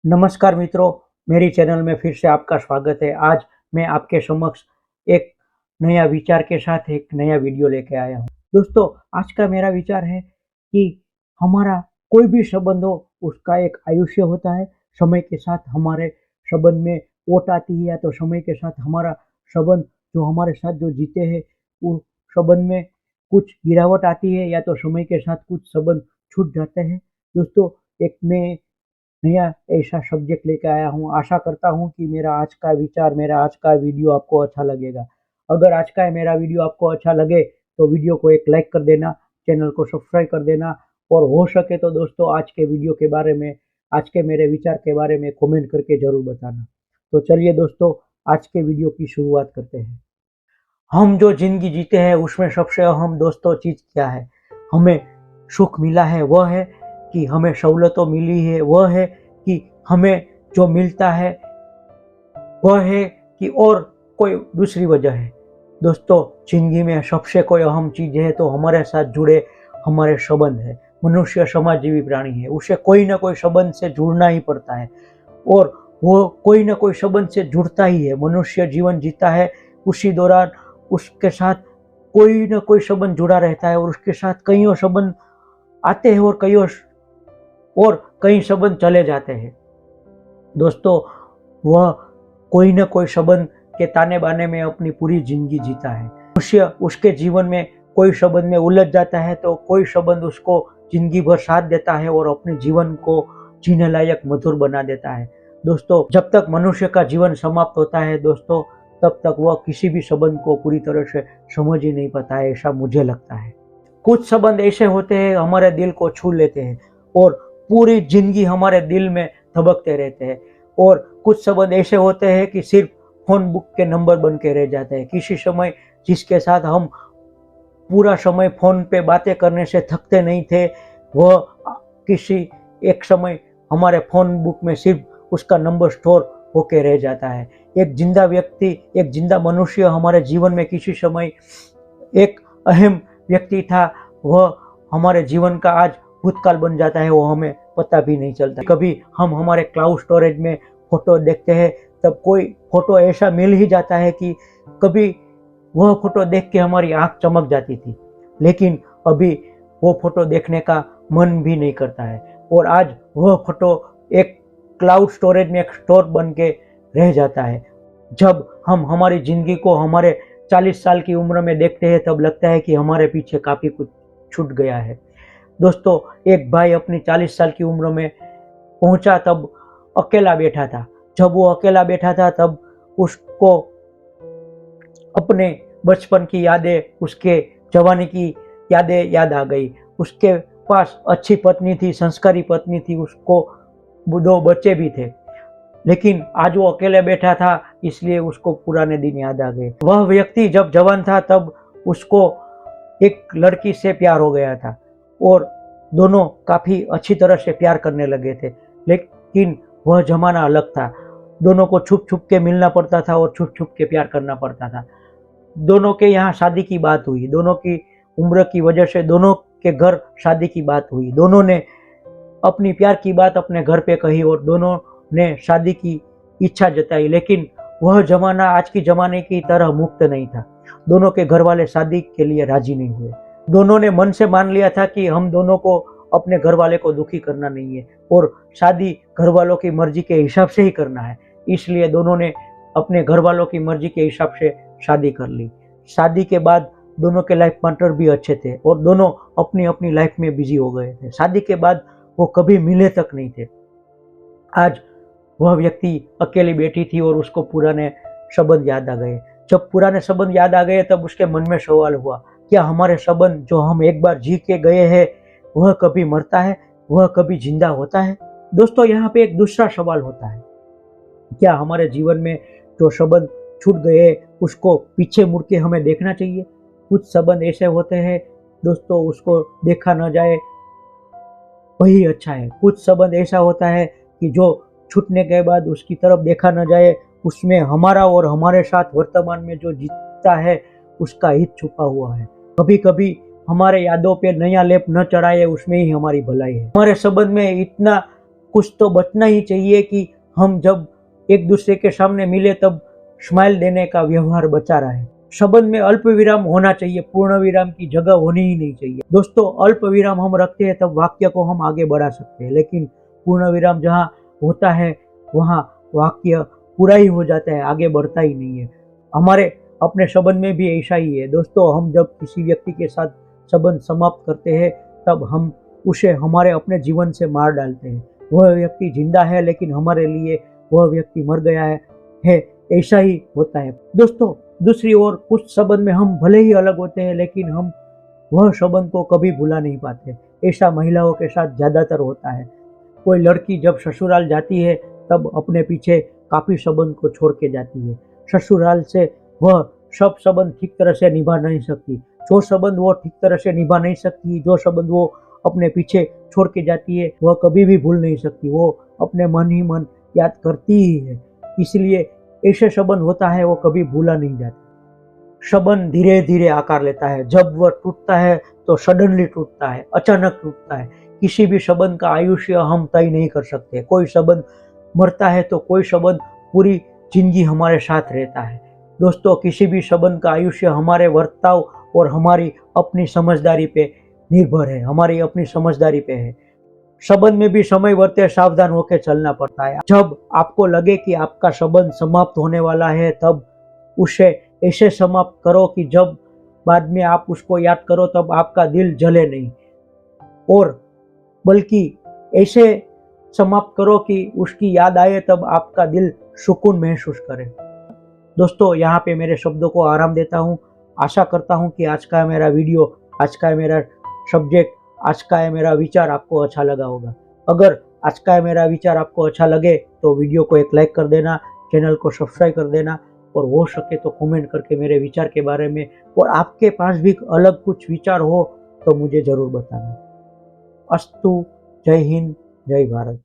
नमस्कार मित्रों, मेरी चैनल में फिर से आपका स्वागत है। आज मैं आपके समक्ष एक नया विचार के साथ एक नया वीडियो लेके आया हूँ। दोस्तों, आज का मेरा विचार है कि हमारा कोई भी संबंध हो, उसका एक आयुष्य होता है। समय के साथ हमारे संबंध में ओट आती है, या तो समय के साथ हमारा संबंध जो हमारे साथ जो जीते हैं वो संबंध में कुछ गिरावट आती है, या तो समय के साथ कुछ संबंध छूट जाते हैं। दोस्तों, एक मैं नया ऐसा सब्जेक्ट लेकर आया हूँ। आशा करता हूँ कि मेरा आज का विचार, मेरा आज का वीडियो आपको अच्छा लगेगा। अगर आज का मेरा वीडियो आपको अच्छा लगे तो वीडियो को एक लाइक कर देना, चैनल को सब्सक्राइब कर देना, और हो सके तो दोस्तों आज के वीडियो के बारे में, आज के मेरे विचार के बारे में कमेंट करके ज़रूर बताना। तो चलिए दोस्तों, आज के वीडियो की शुरुआत करते हैं। हम जो ज़िंदगी जीते हैं उसमें सबसे अहम दोस्तों चीज़ क्या है? हमें सुख मिला है वह है, कि हमें सहूलतों मिली है वह है, कि हमें जो मिलता है वह है, कि और कोई दूसरी वजह है? दोस्तों, ज़िंदगी में सबसे कोई अहम चीज़ है तो हमारे साथ जुड़े हमारे संबंध है। मनुष्य समाजजीवी प्राणी है, उसे कोई ना कोई संबंध से जुड़ना ही पड़ता है, और वो कोई ना कोई संबंध से जुड़ता ही है। मनुष्य जीवन जीता है, उसी दौरान उसके साथ कोई ना कोई संबंध जुड़ा रहता है, और उसके साथ कईयों संबंध आते हैं और कई संबंध चले जाते हैं। दोस्तों, वह कोई ना कोई संबंध के ताने बाने में अपनी पूरी जिंदगी जीता है। मनुष्य उसके जीवन में कोई संबंध में उलझ जाता है तो कोई संबंध उसको जिंदगी भर साथ देता है और अपने जीवन को जीने लायक मधुर बना देता है। दोस्तों, जब तक मनुष्य का जीवन समाप्त होता है दोस्तों, तब तक वह किसी भी संबंध को पूरी तरह से समझ ही नहीं पाता है, ऐसा मुझे लगता है। कुछ संबंध ऐसे होते हैं हमारे दिल को छू लेते हैं और पूरी जिंदगी हमारे दिल में धबकते रहते हैं, और कुछ संबंध ऐसे होते हैं कि सिर्फ फोन बुक के नंबर बन के रह जाते हैं। किसी समय जिसके साथ हम पूरा समय फोन पे बातें करने से थकते नहीं थे, वह किसी एक समय हमारे फोन बुक में सिर्फ उसका नंबर स्टोर होके रह जाता है। एक जिंदा व्यक्ति, एक जिंदा मनुष्य हमारे जीवन में किसी समय एक अहम व्यक्ति था, वह हमारे जीवन का आज भूतकाल बन जाता है, वो हमें पता भी नहीं चलता। कभी हम हमारे क्लाउड स्टोरेज में फोटो देखते हैं, तब कोई फोटो ऐसा मिल ही जाता है कि कभी वह फोटो देख के हमारी आंख चमक जाती थी, लेकिन अभी वो फोटो देखने का मन भी नहीं करता है, और आज वह फोटो एक क्लाउड स्टोरेज में एक स्टोर बन के रह जाता है। जब हम हमारी जिंदगी को हमारे 40 साल की उम्र में देखते हैं, तब लगता है कि हमारे पीछे काफ़ी कुछ छूट गया है। दोस्तों, एक भाई अपनी 40 साल की उम्र में पहुंचा तब अकेला बैठा था। जब वो अकेला बैठा था तब उसको अपने बचपन की यादें, उसके जवानी की यादें याद आ गई। उसके पास अच्छी पत्नी थी, संस्कारी पत्नी थी, उसको 2 बच्चे भी थे, लेकिन आज वो अकेले बैठा था, इसलिए उसको पुराने दिन याद आ गए। वह व्यक्ति जब जवान था तब उसको एक लड़की से प्यार हो गया था, और दोनों काफ़ी अच्छी तरह से प्यार करने लगे थे, लेकिन वह जमाना अलग था। दोनों को छुप छुप के मिलना पड़ता था और छुप छुप के प्यार करना पड़ता था। दोनों के यहाँ शादी की बात हुई, दोनों की उम्र की वजह से दोनों के घर शादी की बात हुई। दोनों ने अपनी प्यार की बात अपने घर पे कही और दोनों ने शादी की इच्छा जताई, लेकिन वह जमाना आज की जमाने की तरह मुक्त नहीं था। दोनों के घर वाले शादी के लिए राजी नहीं हुए। दोनों ने मन से मान लिया था कि हम दोनों को अपने घर वाले को दुखी करना नहीं है, और शादी घर वालों की मर्जी के हिसाब से ही करना है। इसलिए दोनों ने अपने घर वालों की मर्जी के हिसाब से शादी कर ली। शादी के बाद दोनों के लाइफ पार्टनर भी अच्छे थे और दोनों अपनी अपनी लाइफ में बिजी हो गए थे। शादी के बाद वो कभी मिले तक नहीं थे। आज वह व्यक्ति अकेली बैठी थी और उसको पुराने संबंध याद आ गए। जब पुराने संबंध याद आ गए तब उसके मन में सवाल हुआ, क्या हमारे संबंध जो हम एक बार जी के गए हैं वह कभी मरता है, वह कभी जिंदा होता है? दोस्तों, यहाँ पे एक दूसरा सवाल होता है, क्या हमारे जीवन में जो संबंध छूट गए उसको पीछे मुड़ के हमें देखना चाहिए? कुछ संबंध ऐसे होते हैं दोस्तों, उसको देखा न जाए वही अच्छा है। कुछ संबंध ऐसा होता है कि जो छूटने के बाद उसकी तरफ देखा न जाए, उसमें हमारा और हमारे साथ वर्तमान में जो जीता है उसका हित छुपा हुआ है। कभी कभी हमारे यादों पे नया लेप न चढ़ाए, उसमें ही हमारी भलाई है। हमारे संबंध में इतना कुछ तो बचना ही चाहिए कि हम जब एक दूसरे के सामने मिले तब स्माइल देने का व्यवहार बचा रहे। संबंध में अल्प विराम होना चाहिए, पूर्ण विराम की जगह होनी ही नहीं चाहिए। दोस्तों, अल्प विराम हम रखते हैं तब वाक्य को हम आगे बढ़ा सकते हैं, लेकिन पूर्ण विराम जहाँ होता है वहाँ वाक्य पूरा ही हो जाता है, आगे बढ़ता ही नहीं है। हमारे अपने संबंध में भी ऐसा ही है। दोस्तों, हम जब किसी व्यक्ति के साथ संबंध समाप्त करते हैं तब हम उसे हमारे अपने जीवन से मार डालते हैं। वह व्यक्ति जिंदा है लेकिन हमारे लिए वह व्यक्ति मर गया है, ऐसा ही होता है। दोस्तों, दूसरी ओर कुछ संबंध में हम भले ही अलग होते हैं लेकिन हम वह संबंध को कभी भुला नहीं पाते। ऐसा महिलाओं के साथ ज्यादातर होता है। कोई लड़की जब ससुराल जाती है तब अपने पीछे काफी संबंध को छोड़ के जाती है। ससुराल से वह सब संबंध ठीक तरह से निभा नहीं सकती। जो संबंध वो ठीक तरह से निभा नहीं सकती, जो संबंध वो अपने पीछे छोड़ के जाती है, वह कभी भी भूल नहीं सकती। वो अपने मन ही मन याद करती ही है। इसलिए ऐसे संबंध होता है वो कभी भूला नहीं जाता। संबंध धीरे धीरे आकार लेता है। जब वह टूटता है तो सडनली टूटता है, अचानक टूटता है। किसी भी संबंध का आयुष्य हम तय नहीं कर सकते। कोई संबंध मरता है तो कोई संबंध पूरी जिंदगी हमारे साथ रहता है। दोस्तों, किसी भी संबंध का आयुष्य हमारे वर्ताव और हमारी अपनी समझदारी पे निर्भर है, हमारी अपनी समझदारी पे है। संबंध में भी समय वर्ते सावधान होकर चलना पड़ता है। जब आपको लगे कि आपका संबंध समाप्त होने वाला है तब उसे ऐसे समाप्त करो कि जब बाद में आप उसको याद करो तब आपका दिल जले नहीं, और बल्कि ऐसे समाप्त करो कि उसकी याद आए तब आपका दिल सुकून महसूस करे। दोस्तों, यहाँ पे मेरे शब्दों को आराम देता हूँ। आशा करता हूँ कि आज का मेरा वीडियो, आज का मेरा सब्जेक्ट, आज का मेरा विचार आपको अच्छा लगा होगा। अगर आज का मेरा विचार आपको अच्छा लगे तो वीडियो को एक लाइक कर देना, चैनल को सब्सक्राइब कर देना, और हो सके तो कमेंट करके मेरे विचार के बारे में और आपके पास भी अलग कुछ विचार हो तो मुझे जरूर बताना। अस्तु। जय हिंद, जय भारत।